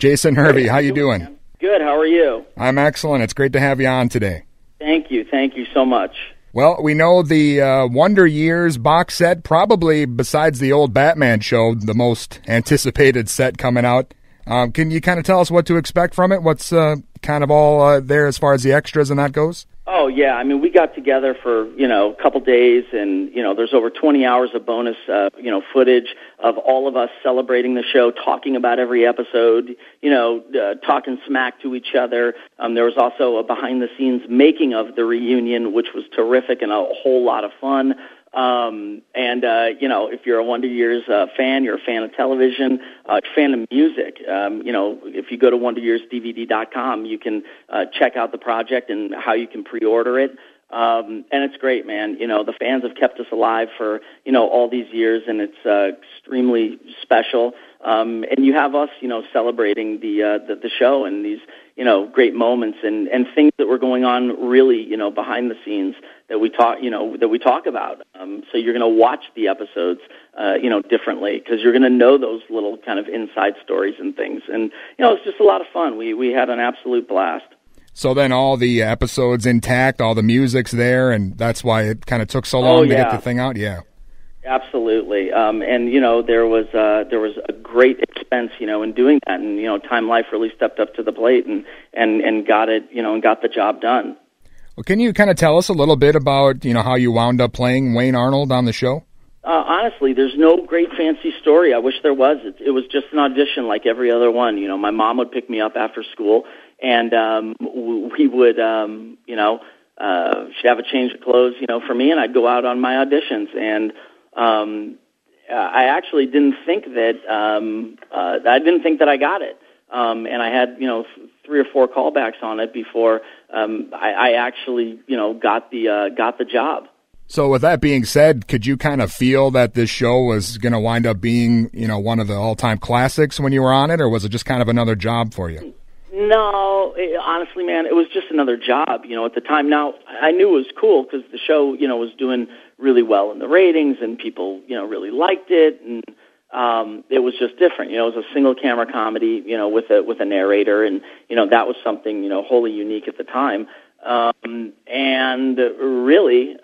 Jason Hervey, how you doing? Good, how are you? I'm excellent. It's great to have you on today. Thank you so much. Well, we know the Wonder Years box set, probably besides the old Batman show, the most anticipated set coming out. Can you kind of tell us what to expect from it? What's kind of all there as far as the extras and that goes? Oh, yeah. I mean, we got together for, a couple days, and, there's over 20 hours of bonus, footage of all of us celebrating the show, talking about every episode, talking smack to each other. There was also a behind-the-scenes making of the reunion, which was terrific and a whole lot of fun. If you're a Wonder Years fan, you're a fan of television, fan of music, if you go to wonderyearsdvd.com, you can check out the project and how you can pre-order it. And it's great, man. The fans have kept us alive for, all these years, and it's extremely special. And you have us, celebrating the show and these, great moments and things that were going on really, behind the scenes that we talk about. So you're going to watch the episodes, differently because you're going to know those little kind of inside stories and things. And, it's just a lot of fun. We had an absolute blast. So then all the episodes intact, all the music's there, and that's why it kind of took so long to get the thing out? Yeah. Absolutely. There was a great expense, in doing that. And, Time Life really stepped up to the plate and got it, and got the job done. Well, can you kind of tell us a little bit about, how you wound up playing Wayne Arnold on the show? Honestly, there's no great fancy story. I wish there was. It was just an audition like every other one. My mom would pick me up after school, and we would, she'd have a change of clothes, for me, and I'd go out on my auditions. And I actually didn't think that I got it. And I had, 3 or 4 callbacks on it before I actually, got the job. So with that being said, could you kind of feel that this show was going to wind up being, one of the all-time classics when you were on it, or was it just kind of another job for you? No, honestly, man, it was just another job, at the time. Now, I knew it was cool because the show, was doing really well in the ratings and people, really liked it. And it was just different. It was a single-camera comedy, with a narrator. And, that was something, wholly unique at the time. And really,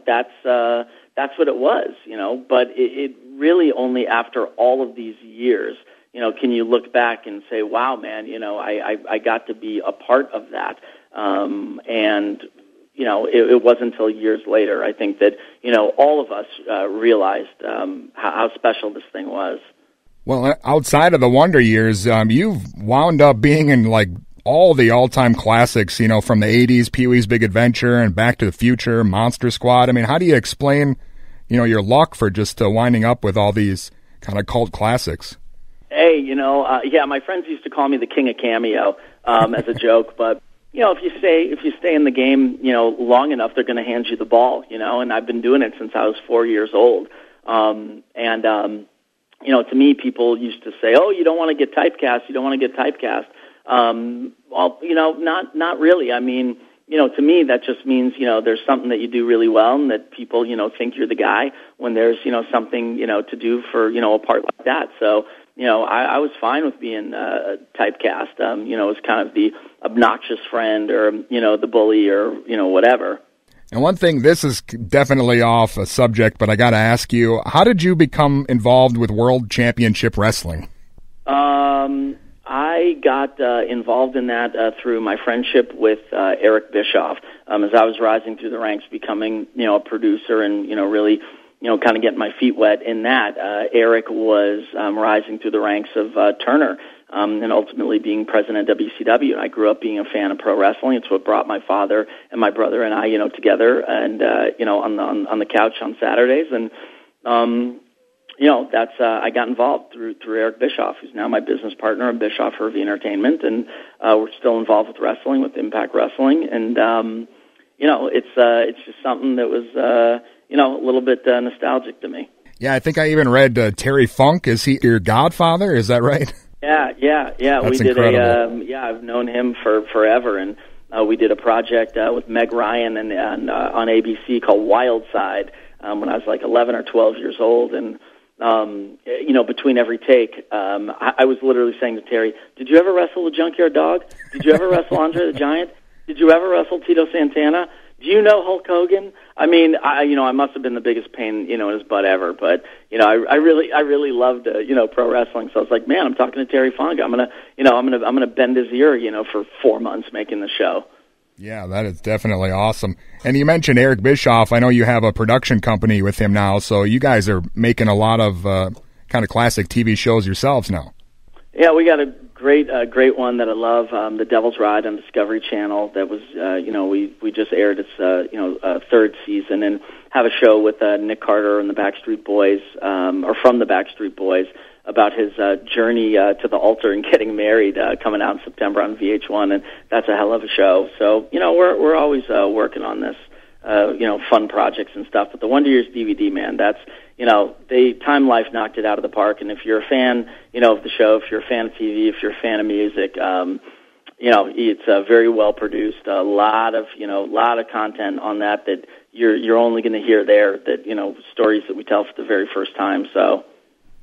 that's what it was, but it really only after all of these years, can you look back and say, wow, man, I got to be a part of that. It wasn't until years later, I think that, all of us realized how special this thing was. Well, outside of the Wonder Years, you've wound up being in, all the all-time classics, from the 80s, Pee-wee's Big Adventure and Back to the Future, Monster Squad. I mean, how do you explain, your luck for just winding up with all these kind of cult classics? Hey, my friends used to call me the King of Cameo as a joke, but if you stay in the game, long enough, they're going to hand you the ball, and I've been doing it since I was 4 years old. To me, people used to say, "Oh, you don't want to get typecast. You don't want to get typecast." Well, not really. I mean, to me, that just means, there's something that you do really well and that people, think you're the guy when there's, something, to do for, a part like that. So, I was fine with being typecast, as kind of the obnoxious friend or, the bully or, whatever. And one thing, this is definitely off a subject, but I got to ask you, how did you become involved with World Championship Wrestling? I got involved in that through my friendship with Eric Bischoff. As I was rising through the ranks, becoming, a producer and, really, kind of getting my feet wet in that. Eric was rising through the ranks of Turner and ultimately being president of WCW. I grew up being a fan of pro wrestling. It's what brought my father and my brother and I, together and, on the couch on Saturdays. And, that's I got involved through Eric Bischoff, who's now my business partner of Bischoff Hervey Entertainment, and we're still involved with wrestling, with Impact Wrestling, and it's just something that was a little bit nostalgic to me. Yeah, I think I even read Terry Funk. Is he your godfather? Is that right? Yeah. That's we did incredible. I've known him for forever, and we did a project with Meg Ryan and on ABC called Wild Side when I was like 11 or 12 years old, and between every take. I was literally saying to Terry, did you ever wrestle the Junkyard Dog? Did you ever wrestle Andre the Giant? Did you ever wrestle Tito Santana? Do you know Hulk Hogan? I mean, I must have been the biggest pain, in his butt ever. But, I really loved, pro wrestling. So I was like, man, I'm talking to Terry Funk. I'm gonna bend his ear, for 4 months making the show. Yeah, that is definitely awesome. And you mentioned Eric Bischoff. I know you have a production company with him now, so you guys are making a lot of kind of classic TV shows yourselves now. Yeah, we got a great one that I love, The Devil's Ride on Discovery Channel. That was, we just aired its, third season, and have a show with Nick Carter and the Backstreet Boys, or from the Backstreet Boys, about his journey to the altar and getting married, coming out in September on VH1, and that's a hell of a show. So, we're always working on this, fun projects and stuff. But the Wonder Years DVD, man, that's, Time Life knocked it out of the park. And if you're a fan, of the show, if you're a fan of TV, if you're a fan of music, it's very well produced. A lot of content on that you're only going to hear there. That stories that we tell for the very first time. So.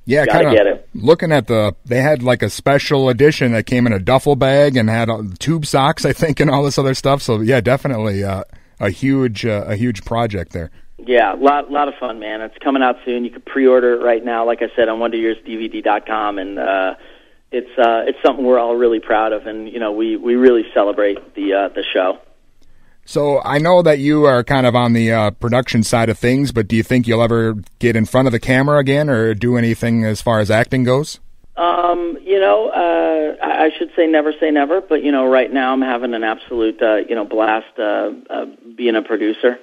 Yeah, kind of looking at they had like a special edition that came in a duffel bag and had tube socks, I think, and all this other stuff. So yeah, definitely a huge project there. Yeah, lot of fun, man. It's coming out soon. You can pre-order it right now, like I said, on WonderYearsDVD.com, and it's something we're all really proud of, and we really celebrate the show. So I know that you are kind of on the production side of things, but do you think you'll ever get in front of the camera again or do anything as far as acting goes? I should say never, but, right now I'm having an absolute, blast being a producer.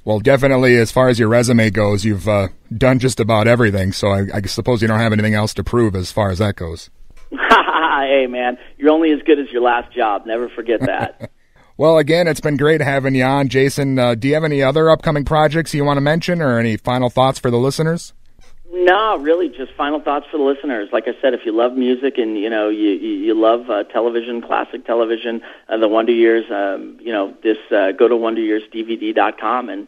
Well, definitely as far as your resume goes, you've done just about everything, so I suppose you don't have anything else to prove as far as that goes. Hey, man, you're only as good as your last job. Never forget that. Well, again, it's been great having you on, Jason. Do you have any other upcoming projects you want to mention or any final thoughts for the listeners? No, really, just final thoughts for the listeners. Like I said, if you love music and, you love television, classic television, the Wonder Years, go to WonderYearsDVD.com and,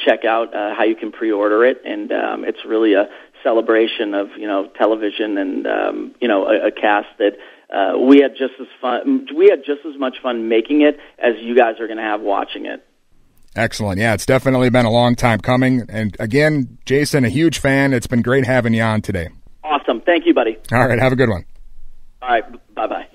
check out how you can pre-order it. And it's really a celebration of, television and, a cast that we had just as much fun making it as you guys are going to have watching it. Excellent. Yeah, it's definitely been a long time coming. And again, Jason, a huge fan. It's been great having you on today. Awesome. Thank you, buddy. All right. Have a good one. All right. Bye-bye.